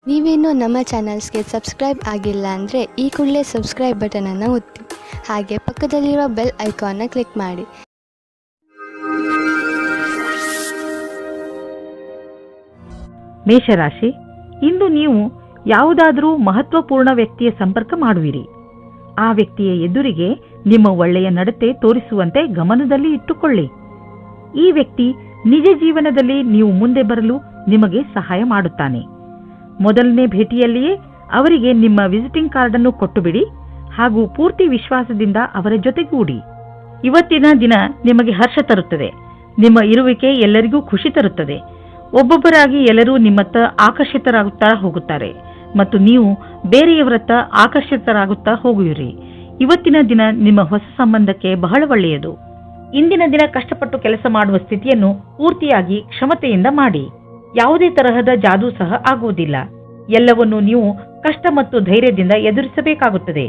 ನೀವೇನೂ ನಮ್ಮ ಚಾನಲ್ಸ್ಗೆ ಸಬ್ಸ್ಕ್ರೈಬ್ ಆಗಿಲ್ಲ ಅಂದರೆ ಈ ಕೂಡಲೇ ಸಬ್ಸ್ಕ್ರೈಬ್ ಬಟನನ್ನು ಒತ್ತಿ ಹಾಗೆ ಪಕ್ಕದಲ್ಲಿರುವ ಬೆಲ್ ಐಕಾನ್ನ ಕ್ಲಿಕ್ ಮಾಡಿ. ಮೇಷರಾಶಿ, ಇಂದು ನೀವು ಯಾವುದಾದರೂ ಮಹತ್ವಪೂರ್ಣ ವ್ಯಕ್ತಿಯ ಸಂಪರ್ಕ ಮಾಡುವಿರಿ. ಆ ವ್ಯಕ್ತಿಯ ಎದುರಿಗೆ ನಿಮ್ಮ ಒಳ್ಳೆಯ ನಡತೆ ತೋರಿಸುವಂತೆ ಗಮನದಲ್ಲಿ ಇಟ್ಟುಕೊಳ್ಳಿ. ಈ ವ್ಯಕ್ತಿ ನಿಜ ಜೀವನದಲ್ಲಿ ನೀವು ಮುಂದೆ ಬರಲು ನಿಮಗೆ ಸಹಾಯ ಮಾಡುತ್ತಾನೆ. ಮೊದಲನೇ ಭೇಟಿಯಲ್ಲಿಯೇ ಅವರಿಗೆ ನಿಮ್ಮ ವಿಸಿಟಿಂಗ್ ಕಾರ್ಡ್ ಅನ್ನು ಕೊಟ್ಟುಬಿಡಿ ಹಾಗೂ ಪೂರ್ತಿ ವಿಶ್ವಾಸದಿಂದ ಅವರ ಜೊತೆಗೂಡಿ. ಇವತ್ತಿನ ದಿನ ನಿಮಗೆ ಹರ್ಷ ತರುತ್ತದೆ. ನಿಮ್ಮ ಇರುವಿಕೆ ಎಲ್ಲರಿಗೂ ಖುಷಿ ತರುತ್ತದೆ. ಒಬ್ಬೊಬ್ಬರಾಗಿ ಎಲ್ಲರೂ ನಿಮ್ಮತ್ತ ಆಕರ್ಷಿತರಾಗುತ್ತಾ ಹೋಗುತ್ತಾರೆ ಮತ್ತು ನೀವು ಬೇರೆಯವರತ್ತ ಆಕರ್ಷಿತರಾಗುತ್ತಾ ಹೋಗುವಿರಿ. ಇವತ್ತಿನ ದಿನ ನಿಮ್ಮ ಹೊಸ ಸಂಬಂಧಕ್ಕೆ ಬಹಳ ಒಳ್ಳೆಯದು. ಇಂದಿನ ದಿನ ಕಷ್ಟಪಟ್ಟು ಕೆಲಸ ಮಾಡುವ ಸ್ಥಿತಿಯನ್ನು ಪೂರ್ತಿಯಾಗಿ ಕ್ಷಮತೆಯಿಂದ ಮಾಡಿ. ಯಾವುದೇ ತರಹದ ಜಾದೂ ಸಹ ಆಗುವುದಿಲ್ಲ. ಎಲ್ಲವನ್ನೂ ನೀವು ಕಷ್ಟ ಮತ್ತು ಧೈರ್ಯದಿಂದ ಎದುರಿಸಬೇಕಾಗುತ್ತದೆ.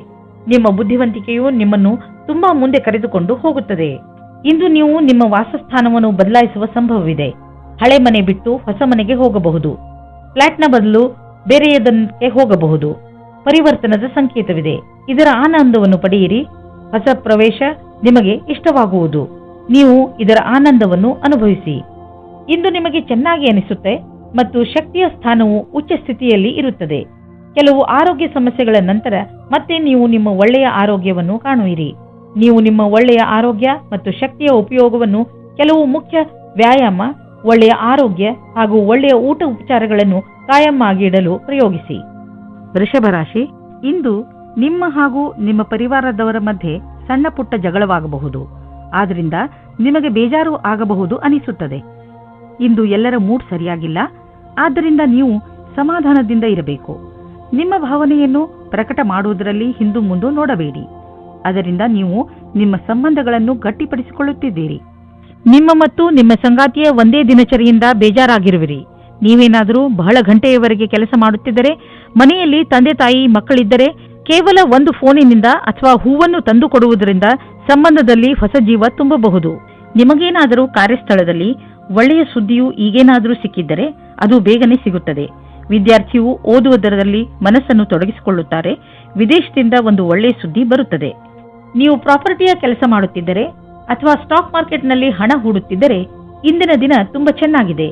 ನಿಮ್ಮ ಬುದ್ಧಿವಂತಿಕೆಯು ನಿಮ್ಮನ್ನು ತುಂಬಾ ಮುಂದೆ ಕರೆದುಕೊಂಡು ಹೋಗುತ್ತದೆ. ಇಂದು ನೀವು ನಿಮ್ಮ ವಾಸಸ್ಥಾನವನ್ನು ಬದಲಾಯಿಸುವ ಸಂಭವವಿದೆ. ಹಳೆ ಮನೆ ಬಿಟ್ಟು ಹೊಸ ಮನೆಗೆ ಹೋಗಬಹುದು. ಫ್ಲಾಟ್ನ ಬದಲು ಬೇರೆಯದಕ್ಕೆ ಹೋಗಬಹುದು. ಪರಿವರ್ತನದ ಸಂಕೇತವಿದೆ. ಇದರ ಆನಂದವನ್ನು ಪಡೆಯಿರಿ. ಹೊಸ ಪ್ರವೇಶ ನಿಮಗೆ ಇಷ್ಟವಾಗುವುದು. ನೀವು ಇದರ ಆನಂದವನ್ನು ಅನುಭವಿಸಿ. ಇಂದು ನಿಮಗೆ ಚೆನ್ನಾಗಿ ಅನಿಸುತ್ತೆ ಮತ್ತು ಶಕ್ತಿಯ ಸ್ಥಾನವು ಉಚ್ಚ ಸ್ಥಿತಿಯಲ್ಲಿ ಇರುತ್ತದೆ. ಕೆಲವು ಆರೋಗ್ಯ ಸಮಸ್ಯೆಗಳ ನಂತರ ಮತ್ತೆ ನೀವು ನಿಮ್ಮ ಒಳ್ಳೆಯ ಆರೋಗ್ಯವನ್ನು ಕಾಣುವಿರಿ. ನೀವು ನಿಮ್ಮ ಒಳ್ಳೆಯ ಆರೋಗ್ಯ ಮತ್ತು ಶಕ್ತಿಯ ಉಪಯೋಗವನ್ನು ಕೆಲವು ಮುಖ್ಯ ವ್ಯಾಯಾಮ, ಒಳ್ಳೆಯ ಆರೋಗ್ಯ ಹಾಗೂ ಒಳ್ಳೆಯ ಊಟ ಉಪಚಾರಗಳನ್ನು ಕಾಯಂ ಆಗಿ ಇಡಲು ಪ್ರಯೋಗಿಸಿ. ವೃಷಭ ರಾಶಿ, ಇಂದು ನಿಮ್ಮ ಹಾಗೂ ನಿಮ್ಮ ಪರಿವಾರದವರ ಮಧ್ಯೆ ಸಣ್ಣ ಪುಟ್ಟ ಜಗಳವಾಗಬಹುದು. ಆದ್ರಿಂದ ನಿಮಗೆ ಬೇಜಾರು ಆಗಬಹುದು ಅನಿಸುತ್ತದೆ. ಇಂದು ಎಲ್ಲರ ಮೂಡ್ ಸರಿಯಾಗಿಲ್ಲ. ಆದ್ದರಿಂದ ನೀವು ಸಮಾಧಾನದಿಂದ ಇರಬೇಕು. ನಿಮ್ಮ ಭಾವನೆಯನ್ನು ಪ್ರಕಟ ಮಾಡುವುದರಲ್ಲಿ ಹಿಂದು ಮುಂದು ನೋಡಬೇಡಿ. ಅದರಿಂದ ನೀವು ನಿಮ್ಮ ಸಂಬಂಧಗಳನ್ನು ಗಟ್ಟಿಪಡಿಸಿಕೊಳ್ಳುತ್ತಿದ್ದೀರಿ. ನಿಮ್ಮ ಮತ್ತು ನಿಮ್ಮ ಸಂಗಾತಿಯ ಒಂದೇ ದಿನಚರಿಯಿಂದ ಬೇಜಾರಾಗಿರುವಿರಿ. ನೀವೇನಾದರೂ ಬಹಳ ಗಂಟೆಯವರೆಗೆ ಕೆಲಸ ಮಾಡುತ್ತಿದ್ದರೆ, ಮನೆಯಲ್ಲಿ ತಂದೆ ತಾಯಿ ಮಕ್ಕಳಿದ್ದರೆ ಕೇವಲ ಒಂದು ಫೋನಿನಿಂದ ಅಥವಾ ಹೂವನ್ನು ತಂದು ಕೊಡುವುದರಿಂದ ಸಂಬಂಧದಲ್ಲಿ ಹೊಸ ಜೀವ ತುಂಬಬಹುದು. ನಿಮಗೇನಾದರೂ ಕಾರ್ಯಸ್ಥಳದಲ್ಲಿ ಒಳ್ಳೆಯ ಸುದ್ದಿಯು ಈಗೇನಾದರೂ ಸಿಕ್ಕಿದ್ದರೆ ಅದು ಬೇಗನೆ ಸಿಗುತ್ತದೆ. ವಿದ್ಯಾರ್ಥಿಯು ಓದುವುದರಲ್ಲಿ ಮನಸ್ಸನ್ನು ತೊಡಗಿಸಿಕೊಳ್ಳುತ್ತಾರೆ. ವಿದೇಶದಿಂದ ಒಂದು ಒಳ್ಳೆಯ ಸುದ್ದಿ ಬರುತ್ತದೆ. ನೀವು ಪ್ರಾಪರ್ಟಿಯ ಕೆಲಸ ಮಾಡುತ್ತಿದ್ದರೆ ಅಥವಾ ಸ್ಟಾಕ್ ಮಾರ್ಕೆಟ್ನಲ್ಲಿ ಹಣ ಹೂಡುತ್ತಿದ್ದರೆ ಇಂದಿನ ದಿನ ತುಂಬಾ ಚೆನ್ನಾಗಿದೆ.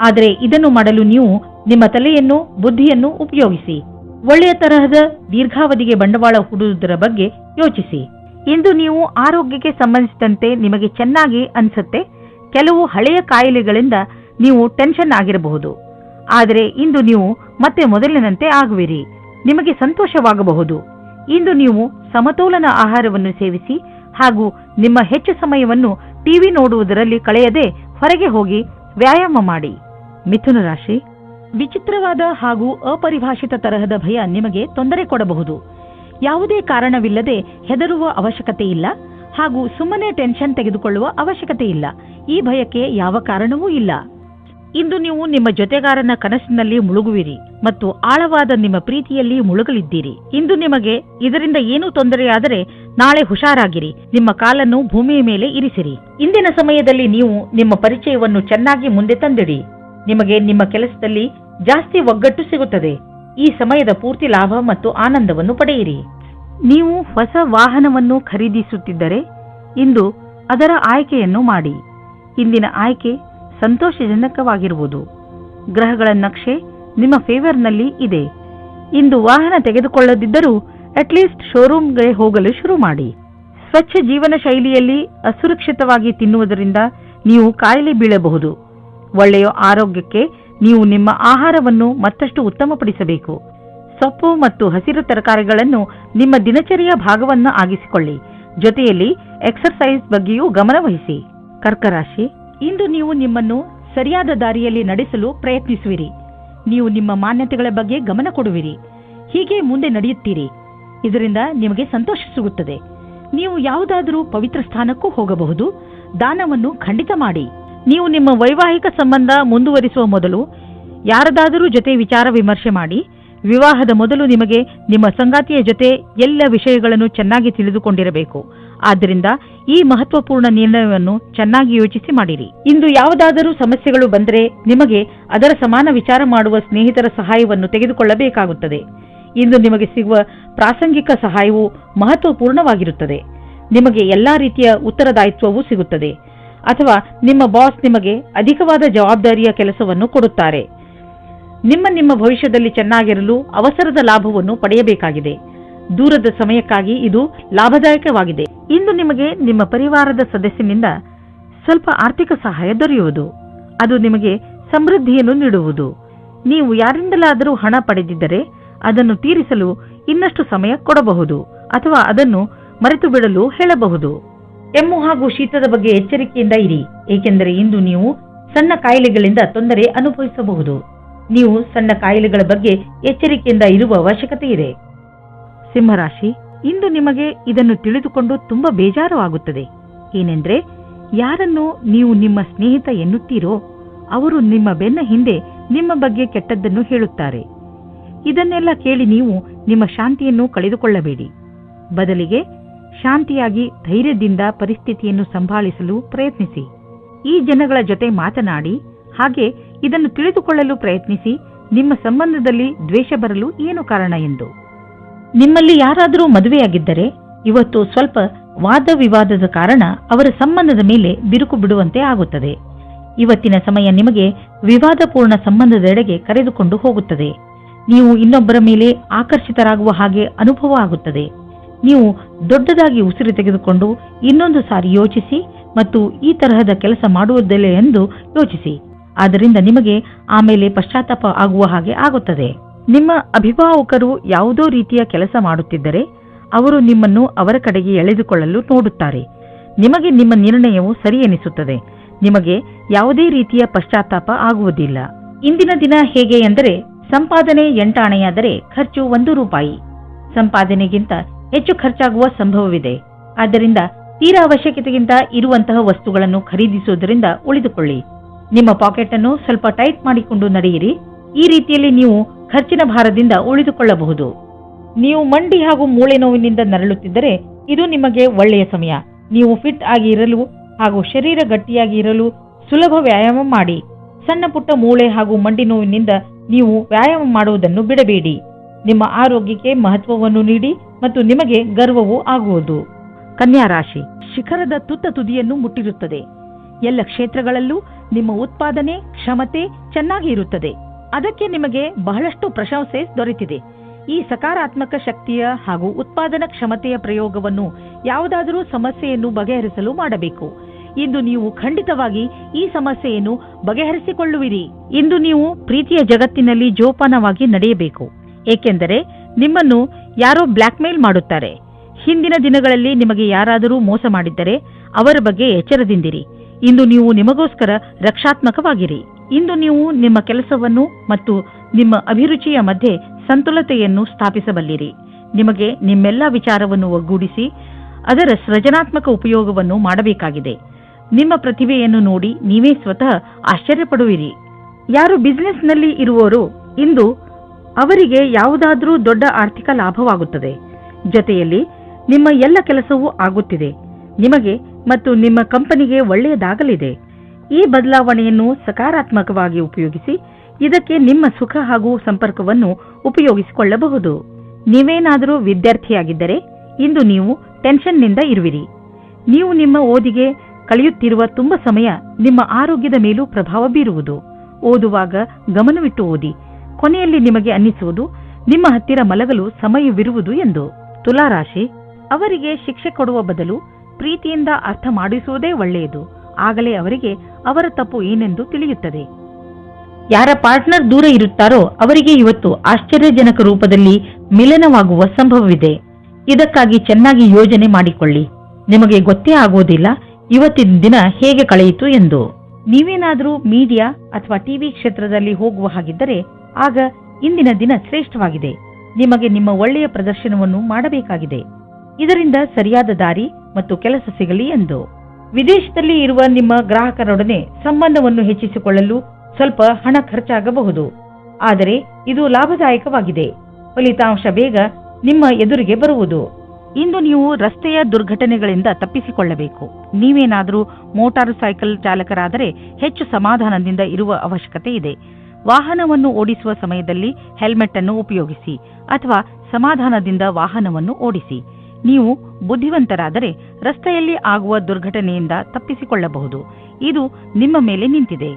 ಆದರೆ ಇದನ್ನು ಮಾಡಲು ನೀವು ನಿಮ್ಮ ತಲೆಯನ್ನು, ಬುದ್ಧಿಯನ್ನು ಉಪಯೋಗಿಸಿ. ಒಳ್ಳೆಯ ತರಹದ ದೀರ್ಘಾವಧಿಗೆ ಬಂಡವಾಳ ಹೂಡುವುದರ ಬಗ್ಗೆ ಯೋಚಿಸಿ. ಇಂದು ನೀವು ಆರೋಗ್ಯಕ್ಕೆ ಸಂಬಂಧಿಸಿದಂತೆ ನಿಮಗೆ ಚೆನ್ನಾಗಿ ಅನಿಸುತ್ತೆ. ಕೆಲವು ಹಳೆಯ ಕಾಯಿಲೆಗಳಿಂದ ನೀವು ಟೆನ್ಷನ್ ಆಗಿರಬಹುದು. ಆದರೆ ಇಂದು ನೀವು ಮತ್ತೆ ಮೊದಲಿನಂತೆ ಆಗುವಿರಿ. ನಿಮಗೆ ಸಂತೋಷವಾಗಬಹುದು. ಇಂದು ನೀವು ಸಮತೋಲನ ಆಹಾರವನ್ನು ಸೇವಿಸಿ ಹಾಗೂ ನಿಮ್ಮ ಹೆಚ್ಚು ಸಮಯವನ್ನು ಟಿವಿ ನೋಡುವುದರಲ್ಲಿ ಕಳೆಯದೆ ಹೊರಗೆ ಹೋಗಿ ವ್ಯಾಯಾಮ ಮಾಡಿ. ಮಿಥುನ ರಾಶಿ, ವಿಚಿತ್ರವಾದ ಹಾಗೂ ಅಪರಿಭಾಷಿತ ತರಹದ ಭಯ ನಿಮಗೆ ತೊಂದರೆ ಕೊಡಬಹುದು. ಯಾವುದೇ ಕಾರಣವಿಲ್ಲದೆ ಹೆದರುವ ಅವಶ್ಯಕತೆ ಇಲ್ಲ ಹಾಗೂ ಸುಮ್ಮನೆ ಟೆನ್ಷನ್ ತೆಗೆದುಕೊಳ್ಳುವ ಅವಶ್ಯಕತೆ ಇಲ್ಲ. ಈ ಭಯಕ್ಕೆ ಯಾವ ಕಾರಣವೂ ಇಲ್ಲ. ಇಂದು ನೀವು ನಿಮ್ಮ ಜೊತೆಗಾರನ ಕನಸಿನಲ್ಲಿ ಮುಳುಗುವಿರಿ ಮತ್ತು ಆಳವಾದ ನಿಮ್ಮ ಪ್ರೀತಿಯಲ್ಲಿ ಮುಳುಗಲಿದ್ದೀರಿ. ಇಂದು ನಿಮಗೆ ಇದರಿಂದ ಏನೂ ತೊಂದರೆಯಾದರೆ ನಾಳೆ ಹುಷಾರಾಗಿರಿ. ನಿಮ್ಮ ಕಾಲನ್ನು ಭೂಮಿಯ ಮೇಲೆ ಇರಿಸಿರಿ. ಇಂದಿನ ಸಮಯದಲ್ಲಿ ನೀವು ನಿಮ್ಮ ಪರಿಚಯವನ್ನು ಚೆನ್ನಾಗಿ ಮುಂದೆ ತಂದಿಡಿ. ನಿಮಗೆ ನಿಮ್ಮ ಕೆಲಸದಲ್ಲಿ ಜಾಸ್ತಿ ಒಗ್ಗಟ್ಟು ಸಿಗುತ್ತದೆ. ಈ ಸಮಯದ ಪೂರ್ತಿ ಲಾಭ ಮತ್ತು ಆನಂದವನ್ನು ಪಡೆಯಿರಿ. ನೀವು ಹೊಸ ವಾಹನವನ್ನು ಖರೀದಿಸುತ್ತಿದ್ದರೆ ಇಂದು ಅದರ ಆಯ್ಕೆಯನ್ನು ಮಾಡಿ. ಇಂದಿನ ಆಯ್ಕೆ ಸಂತೋಷಜನಕವಾಗಿರುವುದು. ಗ್ರಹಗಳ ನಕ್ಷೆ ನಿಮ್ಮ ಫೇವರ್ನಲ್ಲಿ ಇದೆ. ಇಂದು ವಾಹನ ತೆಗೆದುಕೊಳ್ಳದಿದ್ದರೂ ಅಟ್ಲೀಸ್ಟ್ ಶೋರೂಮ್ಗೆ ಹೋಗಲು ಶುರು ಮಾಡಿ. ಸ್ವಚ್ಛ ಜೀವನ ಶೈಲಿಯಲ್ಲಿ ಅಸುರಕ್ಷಿತವಾಗಿ ತಿನ್ನುವುದರಿಂದ ನೀವು ಕಾಯಿಲೆ ಬೀಳಬಹುದು. ಒಳ್ಳೆಯ ಆರೋಗ್ಯಕ್ಕೆ ನೀವು ನಿಮ್ಮ ಆಹಾರವನ್ನು ಮತ್ತಷ್ಟು ಉತ್ತಮಪಡಿಸಬೇಕು. ಸೊಪ್ಪು ಮತ್ತು ಹಸಿರು ತರಕಾರಿಗಳನ್ನು ನಿಮ್ಮ ದಿನಚರಿಯ ಭಾಗವನ್ನು ಆಗಿಸಿಕೊಳ್ಳಿ. ಜೊತೆಯಲ್ಲಿ ಎಕ್ಸರ್ಸೈಸ್ ಬಗ್ಗೆಯೂ ಗಮನವಹಿಸಿ. ಕರ್ಕರಾಶಿ, ಇಂದು ನೀವು ನಿಮ್ಮನ್ನು ಸರಿಯಾದ ದಾರಿಯಲ್ಲಿ ನಡೆಸಲು ಪ್ರಯತ್ನಿಸುವಿರಿ. ನೀವು ನಿಮ್ಮ ಮಾನ್ಯತೆಗಳ ಬಗ್ಗೆ ಗಮನ ಕೊಡುವಿರಿ. ಹೀಗೆ ಮುಂದೆ ನಡೆಯುತ್ತೀರಿ. ಇದರಿಂದ ನಿಮಗೆ ಸಂತೋಷ ಸಿಗುತ್ತದೆ. ನೀವು ಯಾವುದಾದರೂ ಪವಿತ್ರ ಸ್ಥಾನಕ್ಕೂ ಹೋಗಬಹುದು. ದಾನವನ್ನು ಖಂಡಿತ ಮಾಡಿ. ನೀವು ನಿಮ್ಮ ವೈವಾಹಿಕ ಸಂಬಂಧ ಮುಂದುವರಿಸುವ ಮೊದಲು ಯಾರದಾದರೂ ಜೊತೆ ವಿಚಾರ ವಿಮರ್ಶೆ ಮಾಡಿ. ವಿವಾಹದ ಮೊದಲು ನಿಮಗೆ ನಿಮ್ಮ ಸಂಗಾತಿಯ ಜೊತೆ ಎಲ್ಲ ವಿಷಯಗಳನ್ನು ಚೆನ್ನಾಗಿ ತಿಳಿದುಕೊಂಡಿರಬೇಕು. ಆದ್ದರಿಂದ ಈ ಮಹತ್ವಪೂರ್ಣ ನಿರ್ಣಯವನ್ನು ಚೆನ್ನಾಗಿ ಯೋಚಿಸಿ ಮಾಡಿರಿ. ಇಂದು ಯಾವುದಾದರೂ ಸಮಸ್ಯೆಗಳು ಬಂದರೆ ನಿಮಗೆ ಅದರ ಸಮಾನ ವಿಚಾರ ಮಾಡುವ ಸ್ನೇಹಿತರ ಸಹಾಯವನ್ನು ತೆಗೆದುಕೊಳ್ಳಬೇಕಾಗುತ್ತದೆ. ಇಂದು ನಿಮಗೆ ಸಿಗುವ ಪ್ರಾಸಂಗಿಕ ಸಹಾಯವು ಮಹತ್ವಪೂರ್ಣವಾಗಿರುತ್ತದೆ. ನಿಮಗೆ ಎಲ್ಲಾ ರೀತಿಯ ಉತ್ತರದಾಯಿತ್ವವೂ ಸಿಗುತ್ತದೆ. ಅಥವಾ ನಿಮ್ಮ ಬಾಸ್ ನಿಮಗೆ ಅಧಿಕವಾದ ಜವಾಬ್ದಾರಿಯ ಕೆಲಸವನ್ನು ಕೊಡುತ್ತಾರೆ. ನಿಮ್ಮ ಭವಿಷ್ಯದಲ್ಲಿ ಚೆನ್ನಾಗಿರಲು ಅವಸರದ ಲಾಭವನ್ನು ಪಡೆಯಬೇಕಾಗಿದೆ. ದೂರದ ಸಮಯಕ್ಕಾಗಿ ಇದು ಲಾಭದಾಯಕವಾಗಿದೆ. ಇಂದು ನಿಮಗೆ ನಿಮ್ಮ ಪರಿವಾರದ ಸದಸ್ಯನಿಂದ ಸ್ವಲ್ಪ ಆರ್ಥಿಕ ಸಹಾಯ ದೊರೆಯುವುದು. ಅದು ನಿಮಗೆ ಸಮೃದ್ಧಿಯನ್ನು ನೀಡುವುದು. ನೀವು ಯಾರಿಂದಲಾದರೂ ಹಣ ಪಡೆದಿದ್ದರೆ ಅದನ್ನು ತೀರಿಸಲು ಇನ್ನಷ್ಟು ಸಮಯ ಕೊಡಬಹುದು ಅಥವಾ ಅದನ್ನು ಮರೆತು ಬಿಡಲು ಹೇಳಬಹುದು. ಕೆಮ್ಮು ಹಾಗೂ ಶೀತದ ಬಗ್ಗೆ ಎಚ್ಚರಿಕೆಯಿಂದ ಇರಿ, ಏಕೆಂದರೆ ಇಂದು ನೀವು ಸಣ್ಣ ಕಾಯಿಲೆಗಳಿಂದ ತೊಂದರೆ ಅನುಭವಿಸಬಹುದು. ನೀವು ಸಣ್ಣ ಕಾಯಿಲೆಗಳ ಬಗ್ಗೆ ಎಚ್ಚರಿಕೆಯಿಂದ ಇರುವ ಅವಶ್ಯಕತೆ ಇದೆ. ಸಿಂಹರಾಶಿ, ಇಂದು ನಿಮಗೆ ಇದನ್ನು ತಿಳಿದುಕೊಂಡು ತುಂಬಾ ಬೇಜಾರು ಆಗುತ್ತದೆ. ಏನೆಂದ್ರೆ, ಯಾರನ್ನು ನೀವು ನಿಮ್ಮ ಸ್ನೇಹಿತ ಎನ್ನುತ್ತೀರೋ ಅವರು ನಿಮ್ಮ ಬೆನ್ನ ಹಿಂದೆ ನಿಮ್ಮ ಬಗ್ಗೆ ಕೆಟ್ಟದ್ದನ್ನು ಹೇಳುತ್ತಾರೆ. ಇದನ್ನೆಲ್ಲ ಕೇಳಿ ನೀವು ನಿಮ್ಮ ಶಾಂತಿಯನ್ನು ಕಳೆದುಕೊಳ್ಳಬೇಡಿ. ಬದಲಿಗೆ ಶಾಂತಿಯಾಗಿ ಧೈರ್ಯದಿಂದ ಪರಿಸ್ಥಿತಿಯನ್ನು ಸಂಭಾಳಿಸಲು ಪ್ರಯತ್ನಿಸಿ. ಈ ಜನಗಳ ಜೊತೆ ಮಾತನಾಡಿ ಹಾಗೆ ಇದನ್ನು ತಿಳಿದುಕೊಳ್ಳಲು ಪ್ರಯತ್ನಿಸಿ, ನಿಮ್ಮ ಸಂಬಂಧದಲ್ಲಿ ದ್ವೇಷ ಬರಲು ಏನು ಕಾರಣ ಎಂದು. ನಿಮ್ಮಲ್ಲಿ ಯಾರಾದರೂ ಮದುವೆಯಾಗಿದ್ದರೆ ಇವತ್ತು ಸ್ವಲ್ಪ ವಾದ ವಿವಾದದ ಕಾರಣ ಅವರ ಸಂಬಂಧದ ಮೇಲೆ ಬಿರುಕು ಬಿಡುವಂತೆ ಆಗುತ್ತದೆ. ಇವತ್ತಿನ ಸಮಯ ನಿಮಗೆ ವಿವಾದಪೂರ್ಣ ಸಂಬಂಧದೆಡೆಗೆ ಕರೆದುಕೊಂಡು ಹೋಗುತ್ತದೆ. ನೀವು ಇನ್ನೊಬ್ಬರ ಮೇಲೆ ಆಕರ್ಷಿತರಾಗುವ ಹಾಗೆ ಅನುಭವ ಆಗುತ್ತದೆ. ನೀವು ದೊಡ್ಡದಾಗಿ ಉಸಿರು ತೆಗೆದುಕೊಂಡು ಇನ್ನೊಂದು ಸಾರಿ ಯೋಚಿಸಿ ಮತ್ತು ಈ ತರಹದ ಕೆಲಸ ಮಾಡುವುದಿಲ್ಲ ಎಂದು ಯೋಚಿಸಿ. ಆದ್ದರಿಂದ ನಿಮಗೆ ಆಮೇಲೆ ಪಶ್ಚಾತ್ತಾಪ ಆಗುವ ಹಾಗೆ ಆಗುತ್ತದೆ. ನಿಮ್ಮ ಅಭಿಭಾವಕರು ಯಾವುದೋ ರೀತಿಯ ಕೆಲಸ ಮಾಡುತ್ತಿದ್ದರೆ ಅವರು ನಿಮ್ಮನ್ನು ಅವರ ಕಡೆಗೆ ಎಳೆದುಕೊಳ್ಳಲು ನೋಡುತ್ತಾರೆ. ನಿಮಗೆ ನಿಮ್ಮ ನಿರ್ಣಯವು ಸರಿ ಎನಿಸುತ್ತದೆ. ನಿಮಗೆ ಯಾವುದೇ ರೀತಿಯ ಪಶ್ಚಾತ್ತಾಪ ಆಗುವುದಿಲ್ಲ. ಇಂದಿನ ದಿನ ಹೇಗೆ ಎಂದರೆ, ಸಂಪಾದನೆ 8 ಆಣೆಯಾದರೆ ಖರ್ಚು 1 ರೂಪಾಯಿ. ಸಂಪಾದನೆಗಿಂತ ಹೆಚ್ಚು ಖರ್ಚಾಗುವ ಸಂಭವವಿದೆ. ಆದ್ದರಿಂದ ತೀರಾ ಅವಶ್ಯಕತೆಗಿಂತ ಇರುವಂತಹ ವಸ್ತುಗಳನ್ನು ಖರೀದಿಸುವುದರಿಂದ ಉಳಿದುಕೊಳ್ಳಿ. ನಿಮ್ಮ ಪಾಕೆಟ್ ಅನ್ನು ಸ್ವಲ್ಪ ಟೈಟ್ ಮಾಡಿಕೊಂಡು ನಡೆಯಿರಿ. ಈ ರೀತಿಯಲ್ಲಿ ನೀವು ಖರ್ಚಿನ ಭಾರದಿಂದ ಉಳಿದುಕೊಳ್ಳಬಹುದು. ನೀವು ಮಂಡಿ ಹಾಗೂ ಮೂಳೆ ನೋವಿನಿಂದ ನರಳುತ್ತಿದ್ದರೆ ಇದು ನಿಮಗೆ ಒಳ್ಳೆಯ ಸಮಯ. ನೀವು ಫಿಟ್ ಆಗಿ ಇರಲು ಹಾಗೂ ಶರೀರ ಗಟ್ಟಿಯಾಗಿ ಇರಲು ಸುಲಭ ವ್ಯಾಯಾಮ ಮಾಡಿ. ಸಣ್ಣ ಪುಟ್ಟ ಮೂಳೆ ಹಾಗೂ ಮಂಡಿ ನೋವಿನಿಂದ ನೀವು ವ್ಯಾಯಾಮ ಮಾಡುವುದನ್ನು ಬಿಡಬೇಡಿ. ನಿಮ್ಮ ಆರೋಗ್ಯಕ್ಕೆ ಮಹತ್ವವನ್ನು ನೀಡಿ ಮತ್ತು ನಿಮಗೆ ಗರ್ವವೂ ಆಗುವುದು. ಕನ್ಯಾ ರಾಶಿ, ಶಿಖರದ ತುತ್ತ ತುದಿಯನ್ನು ಮುಟ್ಟಿರುತ್ತದೆ. ಎಲ್ಲ ಕ್ಷೇತ್ರಗಳಲ್ಲೂ ನಿಮ್ಮ ಉತ್ಪಾದನೆ ಕ್ಷಮತೆ ಚೆನ್ನಾಗಿ ಇರುತ್ತದೆ. ಅದಕ್ಕೆ ನಿಮಗೆ ಬಹಳಷ್ಟು ಪ್ರಶಂಸೆ ದೊರೆತಿದೆ. ಈ ಸಕಾರಾತ್ಮಕ ಶಕ್ತಿಯ ಹಾಗೂ ಉತ್ಪಾದನಾ ಕ್ಷಮತೆಯ ಪ್ರಯೋಗವನ್ನು ಯಾವುದಾದರೂ ಸಮಸ್ಯೆಯನ್ನು ಬಗೆಹರಿಸಲು ಮಾಡಬೇಕು. ಇಂದು ನೀವು ಖಂಡಿತವಾಗಿ ಈ ಸಮಸ್ಯೆಯನ್ನು ಬಗೆಹರಿಸಿಕೊಳ್ಳುವಿರಿ. ಇಂದು ನೀವು ಪ್ರೀತಿಯ ಜಗತ್ತಿನಲ್ಲಿ ಜೋಪಾನವಾಗಿ ನಡೆಯಬೇಕು, ಏಕೆಂದರೆ ನಿಮ್ಮನ್ನು ಯಾರೋ ಬ್ಲ್ಯಾಕ್ಮೇಲ್ ಮಾಡುತ್ತಾರೆ. ಹಿಂದಿನ ದಿನಗಳಲ್ಲಿ ನಿಮಗೆ ಯಾರಾದರೂ ಮೋಸ ಮಾಡಿದ್ದರೆ ಅವರ ಬಗ್ಗೆ ಎಚ್ಚರದಿಂದಿರಿ. ಇಂದು ನೀವು ನಿಮಗೋಸ್ಕರ ರಕ್ಷಾತ್ಮಕವಾಗಿರಿ. ಇಂದು ನೀವು ನಿಮ್ಮ ಕೆಲಸವನ್ನು ಮತ್ತು ನಿಮ್ಮ ಅಭಿರುಚಿಯ ಮಧ್ಯೆ ಸಂತುಲತೆಯನ್ನು ಸ್ಥಾಪಿಸಬಲ್ಲಿರಿ. ನಿಮಗೆ ನಿಮ್ಮೆಲ್ಲ ವಿಚಾರವನ್ನು ಒಗ್ಗೂಡಿಸಿ ಅದರ ಸೃಜನಾತ್ಮಕ ಉಪಯೋಗವನ್ನು ಮಾಡಬೇಕಾಗಿದೆ. ನಿಮ್ಮ ಪ್ರತಿಭೆಯನ್ನು ನೋಡಿ ನೀವೇ ಸ್ವತಃ ಆಶ್ಚರ್ಯಪಡುವಿರಿ. ಯಾರು ಬಿಸಿನೆಸ್ನಲ್ಲಿ ಇರುವವರು ಇಂದು ಅವರಿಗೆ ಯಾವುದಾದರೂ ದೊಡ್ಡ ಆರ್ಥಿಕ ಲಾಭವಾಗುತ್ತದೆ. ಜೊತೆಯಲ್ಲಿ ನಿಮ್ಮ ಎಲ್ಲ ಕೆಲಸವೂ ಆಗುತ್ತಿದೆ. ನಿಮಗೆ ಮತ್ತು ನಿಮ್ಮ ಕಂಪನಿಗೆ ಒಳ್ಳೆಯದಾಗಲಿದೆ. ಈ ಬದಲಾವಣೆಯನ್ನು ಸಕಾರಾತ್ಮಕವಾಗಿ ಉಪಯೋಗಿಸಿ ಇದಕ್ಕೆ ನಿಮ್ಮ ಸುಖ ಹಾಗೂ ಸಂಪರ್ಕವನ್ನು ಉಪಯೋಗಿಸಿಕೊಳ್ಳಬಹುದು. ನೀವೇನಾದರೂ ವಿದ್ಯಾರ್ಥಿಯಾಗಿದ್ದರೆ ಇಂದು ನೀವು ಟೆನ್ಷನ್ನಿಂದ ಇರುವಿರಿ. ನೀವು ನಿಮ್ಮ ಓದಿಗೆ ಕಳೆಯುತ್ತಿರುವ ತುಂಬ ಸಮಯ ನಿಮ್ಮ ಆರೋಗ್ಯದ ಮೇಲೂ ಪ್ರಭಾವ ಬೀರುವುದು. ಓದುವಾಗ ಗಮನವಿಟ್ಟು ಓದಿ. ಕೊನೆಯಲ್ಲಿ ನಿಮಗೆ ಅನ್ನಿಸುವುದು ನಿಮ್ಮ ಹತ್ತಿರ ಮಲಗಲು ಸಮಯವಿರುವುದು ಎಂದು. ತುಲಾರಾಶಿ, ಅವರಿಗೆ ಶಿಕ್ಷೆ ಕೊಡುವ ಬದಲು ಪ್ರೀತಿಯಿಂದ ಅರ್ಥ ಮಾಡಿಸುವುದೇ ಒಳ್ಳೆಯದು. ಆಗಲೇ ಅವರಿಗೆ ಅವರ ತಪ್ಪು ಏನೆಂದು ತಿಳಿಯುತ್ತದೆ. ಯಾರ ಪಾರ್ಟ್ನರ್ ದೂರ ಇರುತ್ತಾರೋ ಅವರಿಗೆ ಇವತ್ತು ಆಶ್ಚರ್ಯಜನಕ ರೂಪದಲ್ಲಿ ಮಿಲನವಾಗುವ ಸಂಭವವಿದೆ. ಇದಕ್ಕಾಗಿ ಚೆನ್ನಾಗಿ ಯೋಜನೆ ಮಾಡಿಕೊಳ್ಳಿ. ನಿಮಗೆ ಗೊತ್ತೇ ಆಗುವುದಿಲ್ಲ ಇವತ್ತಿನ ದಿನ ಹೇಗೆ ಕಳೆಯಿತು ಎಂದು. ನೀವೇನಾದರೂ ಮೀಡಿಯಾ ಅಥವಾ ಟಿವಿ ಕ್ಷೇತ್ರದಲ್ಲಿ ಹೋಗುವ ಹಾಗಿದ್ದರೆ ಆಗ ಇಂದಿನ ದಿನ ಶ್ರೇಷ್ಠವಾಗಿದೆ. ನಿಮಗೆ ನಿಮ್ಮ ಒಳ್ಳೆಯ ಪ್ರದರ್ಶನವನ್ನು ಮಾಡಬೇಕಾಗಿದೆ. ಇದರಿಂದ ಸರಿಯಾದ ದಾರಿ ಮತ್ತು ಕೆಲಸ ಸಿಗಲಿ ಎಂದು. ವಿದೇಶದಲ್ಲಿ ಇರುವ ನಿಮ್ಮ ಗ್ರಾಹಕರೊಡನೆ ಸಂಬಂಧವನ್ನು ಹೆಚ್ಚಿಸಿಕೊಳ್ಳಲು ಸ್ವಲ್ಪ ಹಣ ಖರ್ಚಾಗಬಹುದು, ಆದರೆ ಇದು ಲಾಭದಾಯಕವಾಗಿದೆ. ಫಲಿತಾಂಶ ಬೇಗ ನಿಮ್ಮ ಎದುರಿಗೆ ಬರುವುದು. ಇಂದು ನೀವು ರಸ್ತೆಯ ದುರ್ಘಟನೆಗಳಿಂದ ತಪ್ಪಿಸಿಕೊಳ್ಳಬೇಕು. ನೀವೇನಾದರೂ ಮೋಟಾರು ಸೈಕಲ್ ಚಾಲಕರಾದರೆ ಹೆಚ್ಚು ಸಮಾಧಾನದಿಂದ ಇರುವ ಅವಶ್ಯಕತೆ ಇದೆ. ವಾಹನವನ್ನು ಓಡಿಸುವ ಸಮಯದಲ್ಲಿ ಹೆಲ್ಮೆಟ್ ಅನ್ನು ಉಪಯೋಗಿಸಿ ಅಥವಾ ಸಮಾಧಾನದಿಂದ ವಾಹನವನ್ನು ಓಡಿಸಿ. ನೀವು ಬುದ್ಧಿವಂತರಾದರೆ ರಸ್ತೆಯಲ್ಲಿ ಆಗುವ ದುರ್ಘಟನೆಯಿಂದ ತಪ್ಪಿಸಿಕೊಳ್ಳಬಹುದು. ಇದು ನಿಮ್ಮ ಮೇಲೆ ನಿಂತಿದೆ.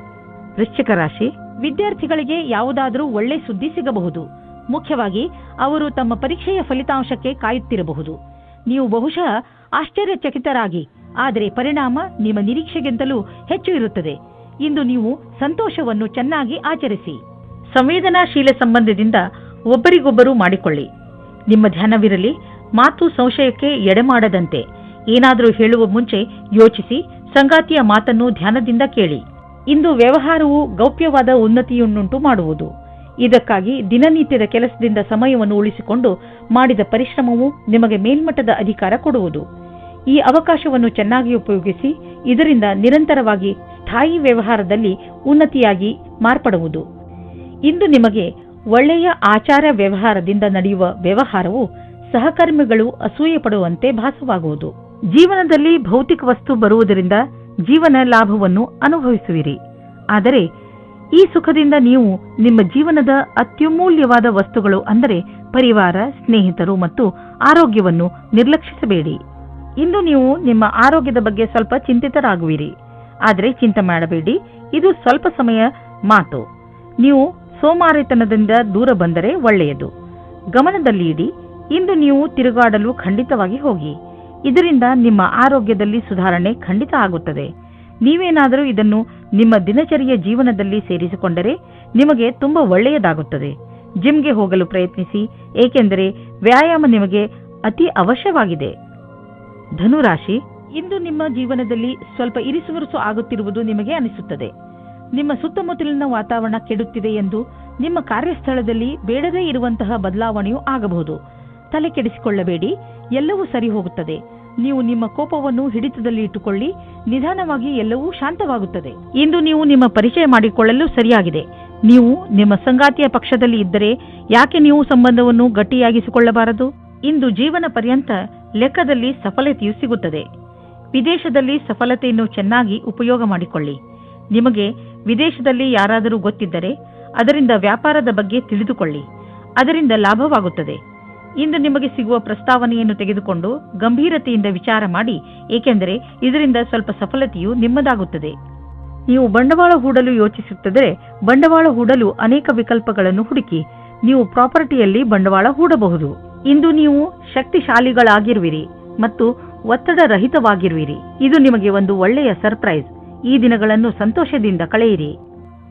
ವೃಶ್ಚಿಕ ರಾಶಿ, ವಿದ್ಯಾರ್ಥಿಗಳಿಗೆ ಯಾವುದಾದರೂ ಒಳ್ಳೆ ಸುದ್ದಿ ಸಿಗಬಹುದು. ಮುಖ್ಯವಾಗಿ ಅವರು ತಮ್ಮ ಪರೀಕ್ಷೆಯ ಫಲಿತಾಂಶಕ್ಕೆ ಕಾಯುತ್ತಿರಬಹುದು. ನೀವು ಬಹುಶಃ ಆಶ್ಚರ್ಯಚಕಿತರಾಗಿ, ಆದರೆ ಪರಿಣಾಮ ನಿಮ್ಮ ನಿರೀಕ್ಷೆಗಿಂತಲೂ ಹೆಚ್ಚು ಇರುತ್ತದೆ. ಇಂದು ನೀವು ಸಂತೋಷವನ್ನು ಚೆನ್ನಾಗಿ ಆಚರಿಸಿ. ಸಂವೇದನಾಶೀಲ ಸಂಬಂಧದಿಂದ ಒಬ್ಬರಿಗೊಬ್ಬರು ಮಾಡಿಕೊಳ್ಳಿ. ನಿಮ್ಮ ಧ್ಯಾನವಿರಲಿ, ಮಾತು ಸಂಶಯಕ್ಕೆ ಎಡೆಮಾಡದಂತೆ. ಏನಾದರೂ ಹೇಳುವ ಮುಂಚೆ ಯೋಚಿಸಿ, ಸಂಗಾತಿಯ ಮಾತನ್ನು ಧ್ಯಾನದಿಂದ ಕೇಳಿ. ಇಂದು ವ್ಯವಹಾರವು ಗೌಪ್ಯವಾದ ಉನ್ನತಿಯನ್ನುಂಟು ಮಾಡುವುದು. ಇದಕ್ಕಾಗಿ ದಿನನಿತ್ಯದ ಕೆಲಸದಿಂದ ಸಮಯವನ್ನು ಉಳಿಸಿಕೊಂಡು ಮಾಡಿದ ಪರಿಶ್ರಮವು ನಿಮಗೆ ಮೇಲ್ಮಟ್ಟದ ಅಧಿಕಾರ ಕೊಡುವುದು. ಈ ಅವಕಾಶವನ್ನು ಚೆನ್ನಾಗಿ ಉಪಯೋಗಿಸಿ. ಇದರಿಂದ ನಿರಂತರವಾಗಿ ಸ್ಥಾಯಿ ವ್ಯವಹಾರದಲ್ಲಿ ಉನ್ನತಿಯಾಗಿ ಮಾರ್ಪಡುವುದು. ಇಂದು ನಿಮಗೆ ಒಳ್ಳೆಯ ಆಚಾರ ವ್ಯವಹಾರದಿಂದ ನಡೆಯುವ ವ್ಯವಹಾರವು ಸಹಕರ್ಮಿಗಳು ಅಸೂಯೆ ಪಡುವಂತೆ ಭಾಸವಾಗುವುದು. ಜೀವನದಲ್ಲಿ ಭೌತಿಕ ವಸ್ತು ಬರುವುದರಿಂದ ಜೀವನ ಲಾಭವನ್ನು ಅನುಭವಿಸುವಿರಿ. ಆದರೆ ಈ ಸುಖದಿಂದ ನೀವು ನಿಮ್ಮ ಜೀವನದ ಅತ್ಯಮೂಲ್ಯವಾದ ವಸ್ತುಗಳು ಅಂದರೆ ಪರಿವಾರ, ಸ್ನೇಹಿತರು ಮತ್ತು ಆರೋಗ್ಯವನ್ನು ನಿರ್ಲಕ್ಷಿಸಬೇಡಿ. ಇಂದು ನೀವು ನಿಮ್ಮ ಆರೋಗ್ಯದ ಬಗ್ಗೆ ಸ್ವಲ್ಪ ಚಿಂತಿತರಾಗುವಿರಿ. ಆದರೆ ಚಿಂತೆ ಮಾಡಬೇಡಿ, ಇದು ಸ್ವಲ್ಪ ಸಮಯ ಮಾತು. ನೀವು ಸೋಮಾರಿತನದಿಂದ ದೂರ ಬಂದರೆ ಒಳ್ಳೆಯದು. ಗಮನದಲ್ಲಿ ಇಡಿ, ಇಂದು ನೀವು ತಿರುಗಾಡಲು ಖಂಡಿತವಾಗಿ ಹೋಗಿ. ಇದರಿಂದ ನಿಮ್ಮ ಆರೋಗ್ಯದಲ್ಲಿ ಸುಧಾರಣೆ ಖಂಡಿತ ಆಗುತ್ತದೆ. ನೀವೇನಾದರೂ ಇದನ್ನು ನಿಮ್ಮ ದಿನಚರಿಯ ಜೀವನದಲ್ಲಿ ಸೇರಿಸಿಕೊಂಡರೆ ನಿಮಗೆ ತುಂಬಾ ಒಳ್ಳೆಯದಾಗುತ್ತದೆ. ಜಿಮ್ಗೆ ಹೋಗಲು ಪ್ರಯತ್ನಿಸಿ, ಏಕೆಂದರೆ ವ್ಯಾಯಾಮ ನಿಮಗೆ ಅತಿ ಅವಶ್ಯವಾಗಿದೆ. ಧನುರಾಶಿ, ಇಂದು ನಿಮ್ಮ ಜೀವನದಲ್ಲಿ ಸ್ವಲ್ಪ ಇರಿಸುವರಿಸು ಆಗುತ್ತಿರುವುದು ನಿಮಗೆ ಅನಿಸುತ್ತದೆ. ನಿಮ್ಮ ಸುತ್ತಮುತ್ತಲಿನ ವಾತಾವರಣ ಕೆಡುತ್ತಿದೆ ಎಂದು ನಿಮ್ಮ ಕಾರ್ಯಸ್ಥಳದಲ್ಲಿ ಬೇಡದೇ ಇರುವಂತಹ ಬದಲಾವಣೆಯೂ ಆಗಬಹುದು. ತಲೆ ಕೆಡಿಸಿಕೊಳ್ಳಬೇಡಿ, ಎಲ್ಲವೂ ಸರಿ ಹೋಗುತ್ತದೆ. ನೀವು ನಿಮ್ಮ ಕೋಪವನ್ನು ಹಿಡಿತದಲ್ಲಿ ಇಟ್ಟುಕೊಳ್ಳಿ, ನಿಧಾನವಾಗಿ ಎಲ್ಲವೂ ಶಾಂತವಾಗುತ್ತದೆ. ಇಂದು ನೀವು ನಿಮ್ಮ ಪರಿಚಯ ಮಾಡಿಕೊಳ್ಳಲು ಸರಿಯಾಗಿದೆ. ನೀವು ನಿಮ್ಮ ಸಂಗಾತಿಯ ಪಕ್ಷದಲ್ಲಿ ಇದ್ದರೆ ಯಾಕೆ ನೀವು ಸಂಬಂಧವನ್ನು ಗಟ್ಟಿಯಾಗಿಸಿಕೊಳ್ಳಬಾರದು? ಇಂದು ಜೀವನ ಪರ್ಯಂತ ಲೆಕ್ಕದಲ್ಲಿ ಸಫಲತೆಯು ಸಿಗುತ್ತದೆ. ವಿದೇಶದಲ್ಲಿ ಸಫಲತೆಯನ್ನು ಚೆನ್ನಾಗಿ ಉಪಯೋಗ ಮಾಡಿಕೊಳ್ಳಿ. ನಿಮಗೆ ವಿದೇಶದಲ್ಲಿ ಯಾರಾದರೂ ಗೊತ್ತಿದ್ದರೆ ಅದರಿಂದ ವ್ಯಾಪಾರದ ಬಗ್ಗೆ ತಿಳಿದುಕೊಳ್ಳಿ, ಅದರಿಂದ ಲಾಭವಾಗುತ್ತದೆ. ಇಂದು ನಿಮಗೆ ಸಿಗುವ ಪ್ರಸ್ತಾವನೆಯನ್ನು ತೆಗೆದುಕೊಂಡು ಗಂಭೀರತೆಯಿಂದ ವಿಚಾರ ಮಾಡಿ, ಏಕೆಂದರೆ ಇದರಿಂದ ಸ್ವಲ್ಪ ಸಫಲತೆಯು ನಿಮ್ಮದಾಗುತ್ತದೆ. ನೀವು ಬಂಡವಾಳ ಹೂಡಲು ಯೋಚಿಸುತ್ತಿದ್ದರೆ ಬಂಡವಾಳ ಹೂಡಲು ಅನೇಕ ವಿಕಲ್ಪಗಳನ್ನು ಹುಡುಕಿ. ನೀವು ಪ್ರಾಪರ್ಟಿಯಲ್ಲಿ ಬಂಡವಾಳ ಹೂಡಬಹುದು. ಇಂದು ನೀವು ಶಕ್ತಿಶಾಲಿಗಳಾಗಿರುವಿರಿ ಮತ್ತು ಒತ್ತಡ ರಹಿತವಾಗಿರುವಿರಿ. ಇದು ನಿಮಗೆ ಒಂದು ಒಳ್ಳೆಯ ಸರ್ಪ್ರೈಸ್. ಈ ದಿನಗಳನ್ನು ಸಂತೋಷದಿಂದ ಕಳೆಯಿರಿ.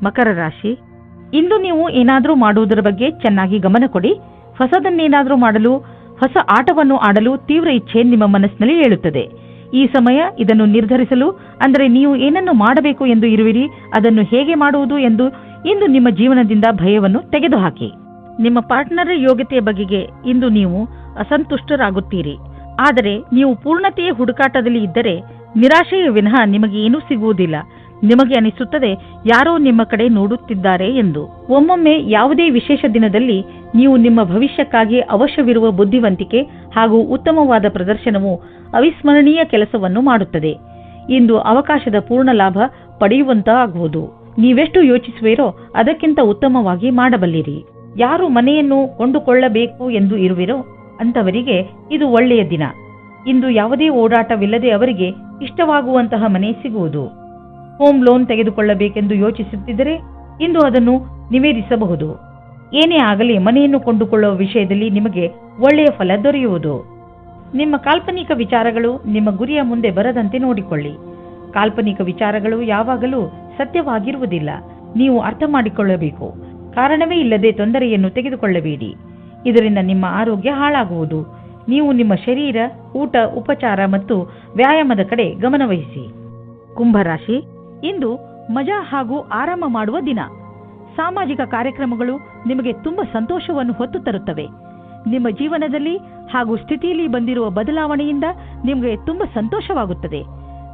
ಮಕರ ರಾಶಿ, ಇಂದು ನೀವು ಏನಾದರೂ ಮಾಡುವುದರ ಬಗ್ಗೆ ಚೆನ್ನಾಗಿ ಗಮನ ಕೊಡಿ. ಹೊಸದನ್ನೇನಾದರೂ ಮಾಡಲು, ಹೊಸ ಆಟವನ್ನು ಆಡಲು ತೀವ್ರ ಇಚ್ಛೆ ನಿಮ್ಮ ಮನಸ್ಸಿನಲ್ಲಿ ಏಳುತ್ತದೆ. ಈ ಸಮಯ ಇದನ್ನು ನಿರ್ಧರಿಸಲು, ಅಂದರೆ ನೀವು ಏನನ್ನು ಮಾಡಬೇಕು ಎಂದು ಇರುವಿರಿ, ಅದನ್ನು ಹೇಗೆ ಮಾಡುವುದು ಎಂದು ಇಂದು ನಿಮ್ಮ ಜೀವನದಿಂದ ಭಯವನ್ನು ತೆಗೆದುಹಾಕಿ. ನಿಮ್ಮ ಪಾರ್ಟ್ನರ್ ಯೋಗ್ಯತೆಯ ಬಗೆಗೆ ಇಂದು ನೀವು ಅಸಂತುಷ್ಟರಾಗುತ್ತೀರಿ. ಆದರೆ ನೀವು ಪೂರ್ಣತೆಯ ಹುಡುಕಾಟದಲ್ಲಿ ಇದ್ದರೆ ನಿರಾಶೆಯ ವಿನಃ ನಿಮಗೆ ಏನೂ ಸಿಗುವುದಿಲ್ಲ. ನಿಮಗೆ ಅನಿಸುತ್ತದೆ ಯಾರೋ ನಿಮ್ಮ ಕಡೆ ನೋಡುತ್ತಿದ್ದಾರೆ ಎಂದು. ಒಮ್ಮೊಮ್ಮೆ ಯಾವುದೇ ವಿಶೇಷ ದಿನದಲ್ಲಿ ನೀವು ನಿಮ್ಮ ಭವಿಷ್ಯಕ್ಕಾಗಿ ಅವಶ್ಯವಿರುವ ಬುದ್ಧಿವಂತಿಕೆ ಹಾಗೂ ಉತ್ತಮವಾದ ಪ್ರದರ್ಶನವು ಅವಿಸ್ಮರಣೀಯ ಕೆಲಸವನ್ನು ಮಾಡುತ್ತದೆ. ಇಂದು ಅವಕಾಶದ ಪೂರ್ಣ ಲಾಭ ಪಡೆಯುವಂತಾಗುವುದು. ನೀವೆಷ್ಟು ಯೋಚಿಸುವಿರೋ ಅದಕ್ಕಿಂತ ಉತ್ತಮವಾಗಿ ಮಾಡಬಲ್ಲಿರಿ. ಯಾರು ಮನೆಯನ್ನು ಕೊಂಡುಕೊಳ್ಳಬೇಕು ಎಂದು ಇರುವಿರೋ ಅಂತವರಿಗೆ ಇದು ಒಳ್ಳೆಯ ದಿನ. ಇಂದು ಯಾವುದೇ ಓಡಾಟವಿಲ್ಲದೆ ಅವರಿಗೆ ಇಷ್ಟವಾಗುವಂತಹ ಮನೆ ಸಿಗುವುದು. ಹೋಮ್ ಲೋನ್ ತೆಗೆದುಕೊಳ್ಳಬೇಕೆಂದು ಯೋಚಿಸುತ್ತಿದ್ದರೆ ಇಂದು ಅದನ್ನು ನಿವೇದಿಸಬಹುದು. ಏನೇ ಆಗಲಿ ಮನೆಯನ್ನು ಕೊಂಡುಕೊಳ್ಳುವ ವಿಷಯದಲ್ಲಿ ನಿಮಗೆ ಒಳ್ಳೆಯ ಫಲ ದೊರೆಯುವುದು. ನಿಮ್ಮ ಕಾಲ್ಪನಿಕ ವಿಚಾರಗಳು ನಿಮ್ಮ ಗುರಿಯ ಮುಂದೆ ಬರದಂತೆ ನೋಡಿಕೊಳ್ಳಿ. ಕಾಲ್ಪನಿಕ ವಿಚಾರಗಳು ಯಾವಾಗಲೂ ಸತ್ಯವಾಗಿರುವುದಿಲ್ಲ. ನೀವು ಅರ್ಥ ಮಾಡಿಕೊಳ್ಳಬೇಕು. ಕಾರಣವೇ ಇಲ್ಲದೆ ತೊಂದರೆಯನ್ನು ತೆಗೆದುಕೊಳ್ಳಬೇಡಿ. ಇದರಿಂದ ನಿಮ್ಮ ಆರೋಗ್ಯ ಹಾಳಾಗುವುದು. ನೀವು ನಿಮ್ಮ ಶರೀರ, ಊಟ, ಉಪಚಾರ ಮತ್ತು ವ್ಯಾಯಾಮದ ಕಡೆ ಗಮನವಹಿಸಿ. ಕುಂಭರಾಶಿ, ಇಂದು ಮಜಾ ಹಾಗೂ ಆರಾಮ ಮಾಡುವ ದಿನ. ಸಾಮಾಜಿಕ ಕಾರ್ಯಕ್ರಮಗಳು ನಿಮಗೆ ತುಂಬಾ ಸಂತೋಷವನ್ನು ಹೊತ್ತು ತರುತ್ತವೆ. ನಿಮ್ಮ ಜೀವನದಲ್ಲಿ ಹಾಗೂ ಸ್ಥಿತಿಯಲ್ಲಿ ಬಂದಿರುವ ಬದಲಾವಣೆಯಿಂದ ನಿಮಗೆ ತುಂಬಾ ಸಂತೋಷವಾಗುತ್ತದೆ.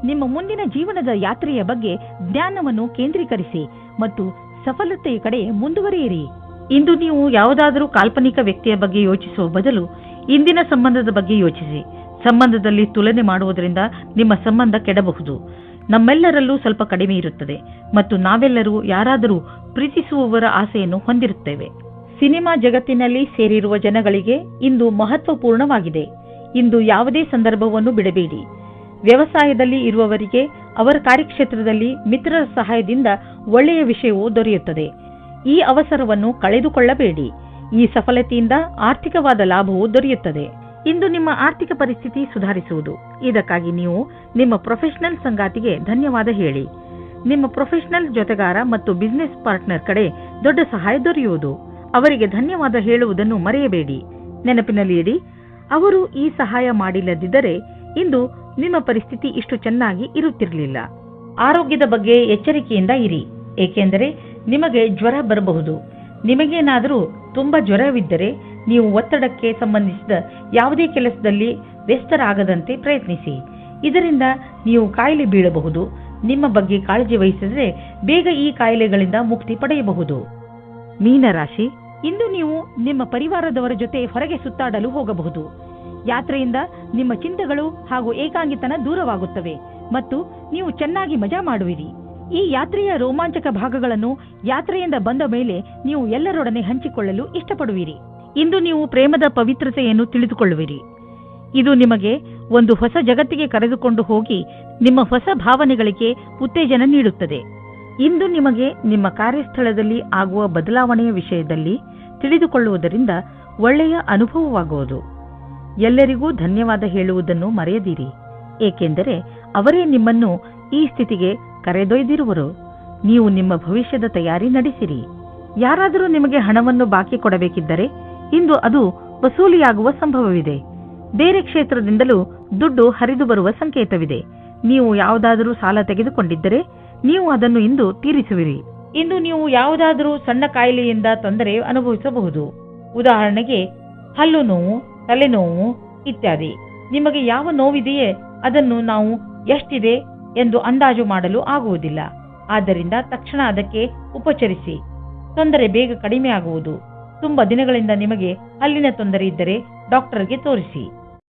ನಿಮ್ಮ ಮುಂದಿನ ಜೀವನದ ಯಾತ್ರೆಯ ಬಗ್ಗೆ ಜ್ಞಾನವನ್ನು ಕೇಂದ್ರೀಕರಿಸಿ ಮತ್ತು ಸಫಲತೆಯ ಕಡೆ ಮುಂದುವರಿಯಿರಿ. ಇಂದು ನೀವು ಯಾವುದಾದರೂ ಕಾಲ್ಪನಿಕ ವ್ಯಕ್ತಿಯ ಬಗ್ಗೆ ಯೋಚಿಸುವ ಬದಲು ಇಂದಿನ ಸಂಬಂಧದ ಬಗ್ಗೆ ಯೋಚಿಸಿ. ಸಂಬಂಧದಲ್ಲಿ ತುಲನೆ ಮಾಡುವುದರಿಂದ ನಿಮ್ಮ ಸಂಬಂಧ ಕೆಡಬಹುದು. ನಮ್ಮೆಲ್ಲರಲ್ಲೂ ಸ್ವಲ್ಪ ಕಡಿಮೆ ಇರುತ್ತದೆ ಮತ್ತು ನಾವೆಲ್ಲರೂ ಯಾರಾದರೂ ಪ್ರೀತಿಸುವವರ ಆಸೆಯನ್ನು ಹೊಂದಿರುತ್ತೇವೆ. ಸಿನಿಮಾ ಜಗತ್ತಿನಲ್ಲಿ ಸೇರಿರುವ ಜನಗಳಿಗೆ ಇಂದು ಮಹತ್ವಪೂರ್ಣವಾಗಿದೆ. ಇಂದು ಯಾವುದೇ ಸಂದರ್ಭವನ್ನು ಬಿಡಬೇಡಿ. ವ್ಯವಸಾಯದಲ್ಲಿ ಇರುವವರಿಗೆ ಅವರ ಕಾರ್ಯಕ್ಷೇತ್ರದಲ್ಲಿ ಮಿತ್ರರ ಸಹಾಯದಿಂದ ಒಳ್ಳೆಯ ವಿಷಯವೂ ದೊರೆಯುತ್ತದೆ. ಈ ಅವಸರವನ್ನು ಕಳೆದುಕೊಳ್ಳಬೇಡಿ. ಈ ಸಫಲತೆಯಿಂದ ಆರ್ಥಿಕವಾದ ಲಾಭವೂ ದೊರೆಯುತ್ತದೆ. ಇಂದು ನಿಮ್ಮ ಆರ್ಥಿಕ ಪರಿಸ್ಥಿತಿ ಸುಧಾರಿಸುವುದು. ಇದಕ್ಕಾಗಿ ನೀವು ನಿಮ್ಮ ಪ್ರೊಫೆಷನಲ್ ಸಂಗಾತಿಗೆ ಧನ್ಯವಾದ ಹೇಳಿ. ನಿಮ್ಮ ಪ್ರೊಫೆಷನಲ್ ಜೊತೆಗಾರ ಮತ್ತು ಬಿಸಿನೆಸ್ ಪಾರ್ಟ್ನರ್ ಕಡೆ ದೊಡ್ಡ ಸಹಾಯ ದೊರೆಯುವುದು. ಅವರಿಗೆ ಧನ್ಯವಾದ ಹೇಳುವುದನ್ನು ಮರೆಯಬೇಡಿ. ನೆನಪಿನಲ್ಲಿ ಇಡಿ, ಅವರು ಈ ಸಹಾಯ ಮಾಡಿಲ್ಲದಿದ್ದರೆ ಇಂದು ನಿಮ್ಮ ಪರಿಸ್ಥಿತಿ ಇಷ್ಟು ಚೆನ್ನಾಗಿ ಇರುತ್ತಿರಲಿಲ್ಲ. ಆರೋಗ್ಯದ ಬಗ್ಗೆ ಎಚ್ಚರಿಕೆಯಿಂದ ಇರಿ, ಏಕೆಂದರೆ ನಿಮಗೆ ಜ್ವರ ಬರಬಹುದು. ನಿಮಗೇನಾದರೂ ತುಂಬಾ ಜ್ವರವಿದ್ದರೆ ನೀವು ಒತ್ತಡಕ್ಕೆ ಸಂಬಂಧಿಸಿದ ಯಾವುದೇ ಕೆಲಸದಲ್ಲಿ ವ್ಯಸ್ತರಾಗದಂತೆ ಪ್ರಯತ್ನಿಸಿ. ಇದರಿಂದ ನೀವು ಕಾಯಿಲೆ ಬೀಳಬಹುದು. ನಿಮ್ಮ ಬಗ್ಗೆ ಕಾಳಜಿ ವಹಿಸಿದರೆ ಬೇಗ ಈ ಕಾಯಿಲೆಗಳಿಂದ ಮುಕ್ತಿ ಪಡೆಯಬಹುದು. ಮೀನರಾಶಿ, ಇಂದು ನೀವು ನಿಮ್ಮ ಪರಿವಾರದವರ ಜೊತೆ ಹೊರಗೆ ಸುತ್ತಾಡಲು ಹೋಗಬಹುದು. ಯಾತ್ರೆಯಿಂದ ನಿಮ್ಮ ಚಿಂತೆಗಳು ಹಾಗೂ ಏಕಾಂಗಿತನ ದೂರವಾಗುತ್ತವೆ ಮತ್ತು ನೀವು ಚೆನ್ನಾಗಿ ಮಜಾ ಮಾಡುವಿರಿ. ಈ ಯಾತ್ರೆಯ ರೋಮಾಂಚಕ ಭಾಗಗಳನ್ನು ಯಾತ್ರೆಯಿಂದ ಬಂದ ಮೇಲೆ ನೀವು ಎಲ್ಲರೊಡನೆ ಹಂಚಿಕೊಳ್ಳಲು ಇಷ್ಟಪಡುವಿರಿ. ಇಂದು ನೀವು ಪ್ರೇಮದ ಪವಿತ್ರತೆಯನ್ನು ತಿಳಿದುಕೊಳ್ಳುವಿರಿ. ಇದು ನಿಮಗೆ ಒಂದು ಹೊಸ ಜಗತ್ತಿಗೆ ಕರೆದುಕೊಂಡು ಹೋಗಿ ನಿಮ್ಮ ಹೊಸ ಭಾವನೆಗಳಿಗೆ ಉತ್ತೇಜನ ನೀಡುತ್ತದೆ. ಇಂದು ನಿಮಗೆ ನಿಮ್ಮ ಕಾರ್ಯಸ್ಥಳದಲ್ಲಿ ಆಗುವ ಬದಲಾವಣೆಯ ವಿಷಯದಲ್ಲಿ ತಿಳಿದುಕೊಳ್ಳುವುದರಿಂದ ಒಳ್ಳೆಯ ಅನುಭವವಾಗುವುದು. ಎಲ್ಲರಿಗೂ ಧನ್ಯವಾದ ಹೇಳುವುದನ್ನು ಮರೆಯದಿರಿ, ಏಕೆಂದರೆ ಅವರೇ ನಿಮ್ಮನ್ನು ಈ ಸ್ಥಿತಿಗೆ ಕರೆದೊಯ್ದಿರುವರು. ನೀವು ನಿಮ್ಮ ಭವಿಷ್ಯದ ತಯಾರಿ ನಡೆಸಿರಿ. ಯಾರಾದರೂ ನಿಮಗೆ ಹಣವನ್ನು ಬಾಕಿ ಕೊಡಬೇಕಿದ್ದರೆ ಇಂದು ಅದು ವಸೂಲಿಯಾಗುವ ಸಂಭವವಿದೆ. ಬೇರೆ ಕ್ಷೇತ್ರದಿಂದಲೂ ದುಡ್ಡು ಹರಿದು ಬರುವ ಸಂಕೇತವಿದೆ. ನೀವು ಯಾವುದಾದರೂ ಸಾಲ ತೆಗೆದುಕೊಂಡಿದ್ದರೆ ನೀವು ಅದನ್ನು ಇಂದು ತೀರಿಸುವಿರಿ. ಇಂದು ನೀವು ಯಾವುದಾದರೂ ಸಣ್ಣ ಕಾಯಿಲೆಯಿಂದ ತೊಂದರೆ ಅನುಭವಿಸಬಹುದು. ಉದಾಹರಣೆಗೆ ಹಲ್ಲು ನೋವು, ತಲೆನೋವು ಇತ್ಯಾದಿ. ನಿಮಗೆ ಯಾವ ನೋವಿದೆಯೇ ಅದನ್ನು ನಾವು ಎಷ್ಟಿದೆ ಎಂದು ಅಂದಾಜು ಮಾಡಲು ಆಗುವುದಿಲ್ಲ. ಆದ್ದರಿಂದ ತಕ್ಷಣ ಅದಕ್ಕೆ ಉಪಚರಿಸಿ. ತೊಂದರೆ ಬೇಗ ಕಡಿಮೆ ಆಗುವುದು. ತುಂಬಾ ದಿನಗಳಿಂದ ನಿಮಗೆ ಹಲ್ಲಿನ ತೊಂದರೆ ಇದ್ದರೆ ಡಾಕ್ಟರ್ಗೆ ತೋರಿಸಿ.